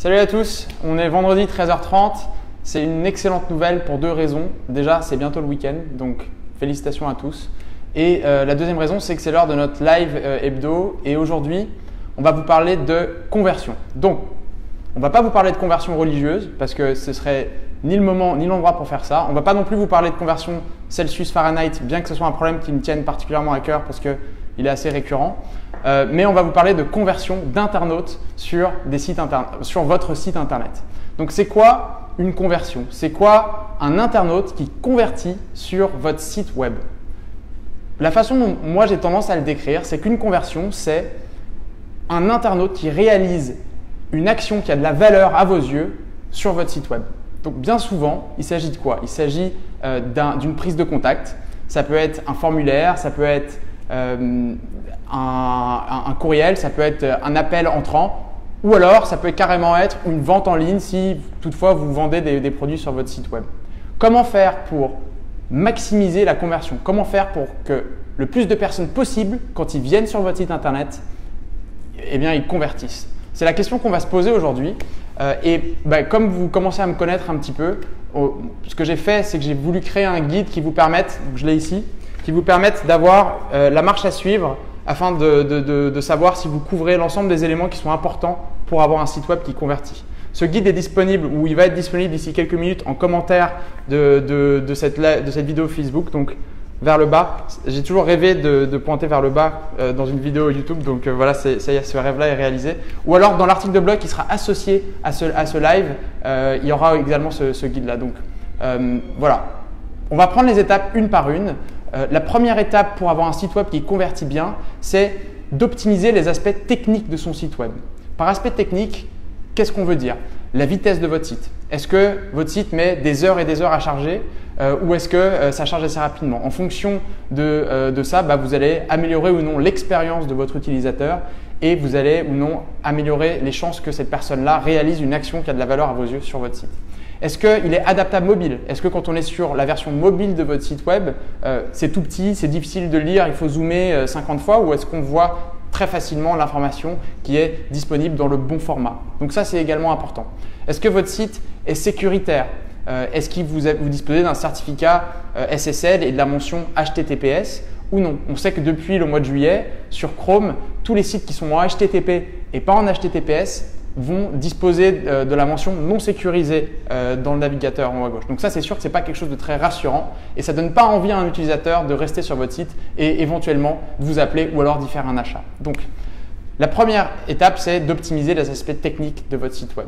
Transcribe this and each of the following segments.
Salut à tous, on est vendredi 13h30. C'est une excellente nouvelle pour deux raisons. Déjà, c'est bientôt le week-end, donc félicitations à tous. Et la deuxième raison, c'est que c'est l'heure de notre live hebdo. Et aujourd'hui, on va vous parler de conversion. Donc, on ne va pas vous parler de conversion religieuse parce que ce serait ni le moment ni l'endroit pour faire ça. On ne va pas non plus vous parler de conversion Celsius-Fahrenheit, bien que ce soit un problème qui me tienne particulièrement à cœur parce qu'il est assez récurrent. Mais on va vous parler de conversion d'internautes sur votre site internet. Donc, c'est quoi une conversion? C'est quoi un internaute qui convertit sur votre site web? La façon dont moi j'ai tendance à le décrire, c'est qu'une conversion, c'est un internaute qui réalise une action qui a de la valeur à vos yeux sur votre site web. Donc bien souvent, il s'agit de quoi? Il s'agit d'une prise de contact. Ça peut être un formulaire, ça peut être un courriel, ça peut être un appel entrant ou alors ça peut carrément être une vente en ligne si toutefois vous vendez des produits sur votre site web. Comment faire pour maximiser la conversion? Comment faire pour que le plus de personnes possible, quand ils viennent sur votre site internet, eh bien, ils convertissent? C'est la question qu'on va se poser aujourd'hui. Comme vous commencez à me connaître un petit peu, ce que j'ai fait, c'est que j'ai voulu créer un guide qui vous permette, je l'ai ici, qui vous permette d'avoir la marche à suivre afin de savoir si vous couvrez l'ensemble des éléments qui sont importants pour avoir un site web qui convertit. Ce guide est disponible, ou il va être disponible d'ici quelques minutes en commentaire de cette vidéo Facebook, donc vers le bas. J'ai toujours rêvé de pointer vers le bas dans une vidéo YouTube, donc voilà, ça y est, ce rêve-là est réalisé. Ou alors dans l'article de blog qui sera associé à ce live, il y aura également ce guide-là. Donc voilà, on va prendre les étapes une par une. La première étape pour avoir un site web qui convertit bien, c'est d'optimiser les aspects techniques de son site web. Par aspect technique, qu'est-ce qu'on veut dire? La vitesse de votre site. Est-ce que votre site met des heures et des heures à charger ou est-ce que ça charge assez rapidement? En fonction de ça, vous allez améliorer ou non l'expérience de votre utilisateur et vous allez ou non améliorer les chances que cette personne-là réalise une action qui a de la valeur à vos yeux sur votre site. Est-ce qu'il est adaptable mobile? Est-ce que quand on est sur la version mobile de votre site web, c'est tout petit, c'est difficile de lire, il faut zoomer 50 fois ou est-ce qu'on voit très facilement l'information qui est disponible dans le bon format? Donc ça, c'est également important. Est-ce que votre site est sécuritaire? Est-ce que vous disposez d'un certificat SSL et de la mention HTTPS ou non? On sait que depuis le mois de juillet, sur Chrome, tous les sites qui sont en HTTP et pas en HTTPS vont disposer de la mention non sécurisée dans le navigateur en haut à gauche. Donc ça, c'est sûr que ce n'est pas quelque chose de très rassurant et ça ne donne pas envie à un utilisateur de rester sur votre site et éventuellement de vous appeler ou alors d'y faire un achat. Donc, la première étape, c'est d'optimiser les aspects techniques de votre site web.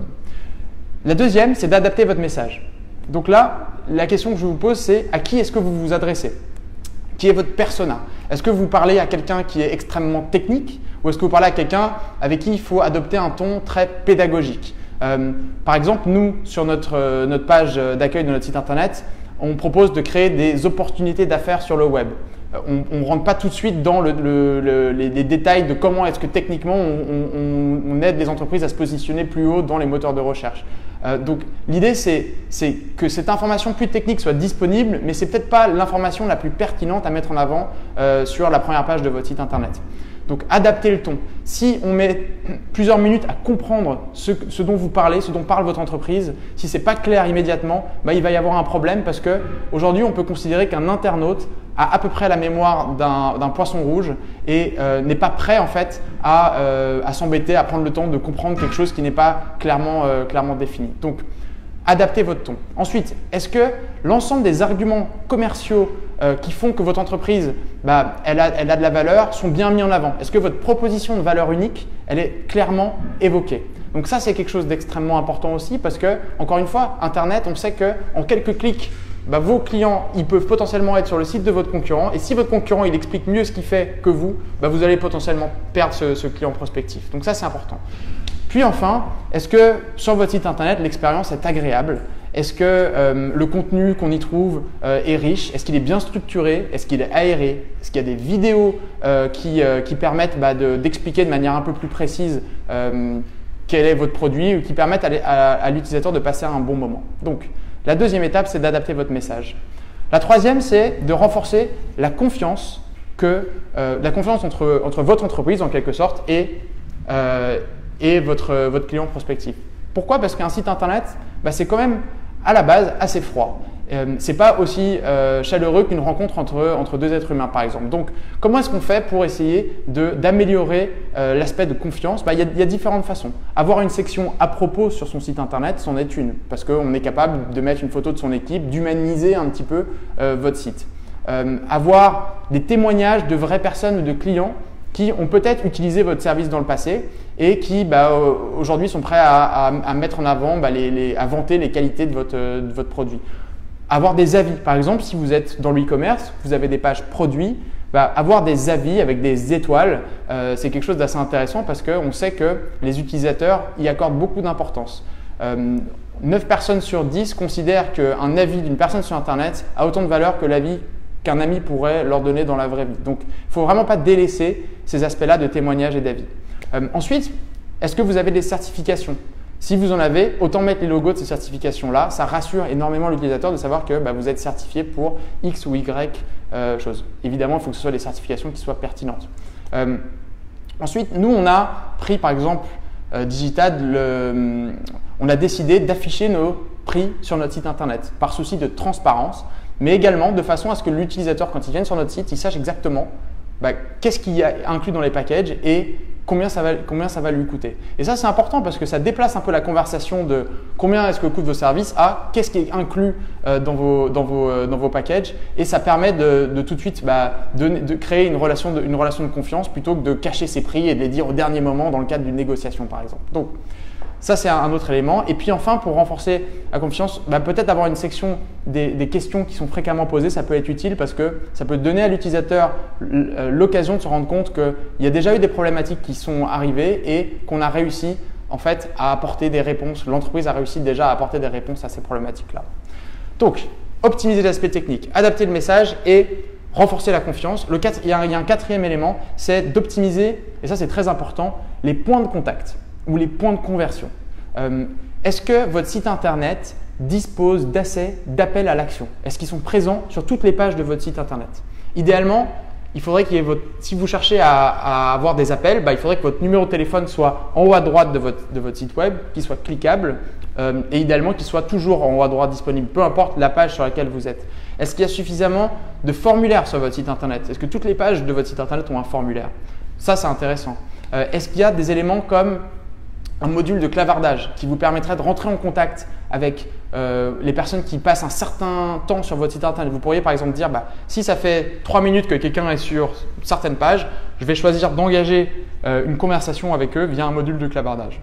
La deuxième, c'est d'adapter votre message. Donc là, la question que je vous pose, c'est à qui est-ce que vous vous adressez? Qui est votre persona? Est-ce que vous parlez à quelqu'un qui est extrêmement technique ou est-ce que vous parlez à quelqu'un avec qui il faut adopter un ton très pédagogique? Par exemple, nous, sur notre page d'accueil de notre site internet, on propose de créer des opportunités d'affaires sur le web. On ne rentre pas tout de suite dans les détails de comment est-ce que techniquement on aide les entreprises à se positionner plus haut dans les moteurs de recherche. Donc l'idée c'est que cette information plus technique soit disponible, mais ce n'est peut-être pas l'information la plus pertinente à mettre en avant sur la première page de votre site internet. Donc adaptez le ton. Si on met plusieurs minutes à comprendre ce dont vous parlez, ce dont parle votre entreprise, si ce n'est pas clair immédiatement, il va y avoir un problème parce qu'aujourd'hui on peut considérer qu'un internaute a à peu près la mémoire d'un poisson rouge et n'est pas prêt en fait à s'embêter, à prendre le temps de comprendre quelque chose qui n'est pas clairement défini. Donc adaptez votre ton. Ensuite, est-ce que l'ensemble des arguments commerciaux qui font que votre entreprise elle a de la valeur sont bien mis en avant? Est-ce que votre proposition de valeur unique, elle est clairement évoquée? Donc ça, c'est quelque chose d'extrêmement important aussi parce que, encore une fois, Internet, on sait qu'en quelques clics, vos clients ils peuvent potentiellement être sur le site de votre concurrent et si votre concurrent il explique mieux ce qu'il fait que vous, vous allez potentiellement perdre ce client prospectif. Donc ça, c'est important. Puis enfin, est-ce que sur votre site internet, l'expérience est agréable? Est-ce que le contenu qu'on y trouve est riche? Est-ce qu'il est bien structuré? Est-ce qu'il est aéré? Est-ce qu'il y a des vidéos qui permettent d'expliquer de manière un peu plus précise quel est votre produit ou qui permettent à l'utilisateur de passer un bon moment? Donc, la deuxième étape, c'est d'adapter votre message. La troisième, c'est de renforcer la confiance entre votre entreprise en quelque sorte et votre client prospectif. Pourquoi? Parce qu'un site internet, c'est quand même à la base assez froid. C'est pas aussi chaleureux qu'une rencontre entre deux êtres humains par exemple. Donc comment est-ce qu'on fait pour essayer d'améliorer l'aspect de confiance? Il y a différentes façons. Avoir une section à propos sur son site internet, c'en est une, parce qu'on est capable de mettre une photo de son équipe, d'humaniser un petit peu votre site. Avoir des témoignages de vraies personnes ou de clients qui ont peut-être utilisé votre service dans le passé et qui aujourd'hui sont prêts à mettre en avant, à vanter les qualités de votre produit. Avoir des avis, par exemple, si vous êtes dans le e-commerce, vous avez des pages produits, avoir des avis avec des étoiles, c'est quelque chose d'assez intéressant parce qu'on sait que les utilisateurs y accordent beaucoup d'importance. 9 personnes sur 10 considèrent qu'un avis d'une personne sur Internet a autant de valeur que l'avis qu'un ami pourrait leur donner dans la vraie vie. Donc, il ne faut vraiment pas délaisser ces aspects-là de témoignages et d'avis. Ensuite, est-ce que vous avez des certifications? Si vous en avez, autant mettre les logos de ces certifications-là. Ça rassure énormément l'utilisateur de savoir que vous êtes certifié pour X ou Y chose. Évidemment, il faut que ce soit des certifications qui soient pertinentes. Ensuite, nous, on a pris par exemple Digitad, on a décidé d'afficher nos prix sur notre site internet par souci de transparence, mais également de façon à ce que l'utilisateur, quand il vient sur notre site, il sache exactement qu'est-ce qu'il y a inclus dans les packages et combien ça va lui coûter. Et ça, c'est important parce que ça déplace un peu la conversation de combien est-ce que coûtent vos services à qu'est-ce qui est inclus dans vos packages, et ça permet de tout de suite de créer une relation de confiance plutôt que de cacher ses prix et de les dire au dernier moment dans le cadre d'une négociation par exemple. Donc, ça, c'est un autre élément. Et puis enfin, pour renforcer la confiance, peut-être avoir une section des questions qui sont fréquemment posées, ça peut être utile parce que ça peut donner à l'utilisateur l'occasion de se rendre compte qu'il y a déjà eu des problématiques qui sont arrivées et qu'on a réussi en fait à apporter des réponses. L'entreprise a réussi déjà à apporter des réponses à ces problématiques-là. Donc, optimiser l'aspect technique, adapter le message et renforcer la confiance. Il y a un quatrième élément, c'est d'optimiser, et ça c'est très important, les points de contact ou les points de conversion. Est-ce que votre site internet dispose d'assez d'appels à l'action? Est-ce qu'ils sont présents sur toutes les pages de votre site internet? Idéalement, il faudrait qu'il y ait si vous cherchez à avoir des appels, il faudrait que votre numéro de téléphone soit en haut à droite de votre site web, qu'il soit cliquable et idéalement qu'il soit toujours en haut à droite disponible, peu importe la page sur laquelle vous êtes. Est-ce qu'il y a suffisamment de formulaires sur votre site internet? Est-ce que toutes les pages de votre site internet ont un formulaire? Ça, c'est intéressant. Est-ce qu'il y a des éléments comme un module de clavardage qui vous permettrait de rentrer en contact avec les personnes qui passent un certain temps sur votre site internet? Vous pourriez par exemple dire si ça fait 3 minutes que quelqu'un est sur certaines pages, je vais choisir d'engager une conversation avec eux via un module de clavardage.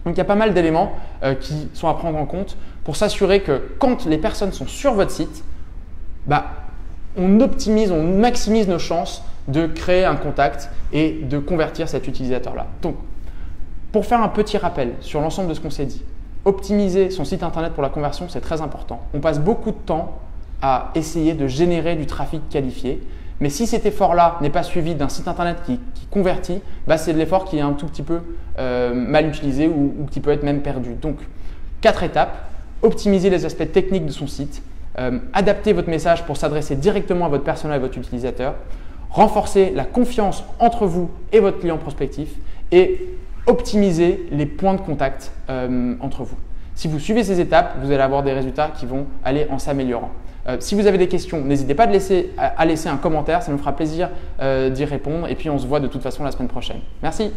Donc il y a pas mal d'éléments qui sont à prendre en compte pour s'assurer que quand les personnes sont sur votre site, on optimise, on maximise nos chances de créer un contact et de convertir cet utilisateur-là. Donc, pour faire un petit rappel sur l'ensemble de ce qu'on s'est dit, optimiser son site internet pour la conversion, c'est très important. On passe beaucoup de temps à essayer de générer du trafic qualifié, mais si cet effort-là n'est pas suivi d'un site internet qui convertit, c'est de l'effort qui est un tout petit peu mal utilisé ou qui peut être même perdu. Donc, 4 étapes. Optimiser les aspects techniques de son site, adapter votre message pour s'adresser directement à votre persona et votre utilisateur, renforcer la confiance entre vous et votre client prospectif et optimiser les points de contact entre vous. Si vous suivez ces étapes, vous allez avoir des résultats qui vont aller en s'améliorant. Si vous avez des questions, n'hésitez pas à laisser un commentaire, ça nous fera plaisir d'y répondre et puis on se voit de toute façon la semaine prochaine. Merci.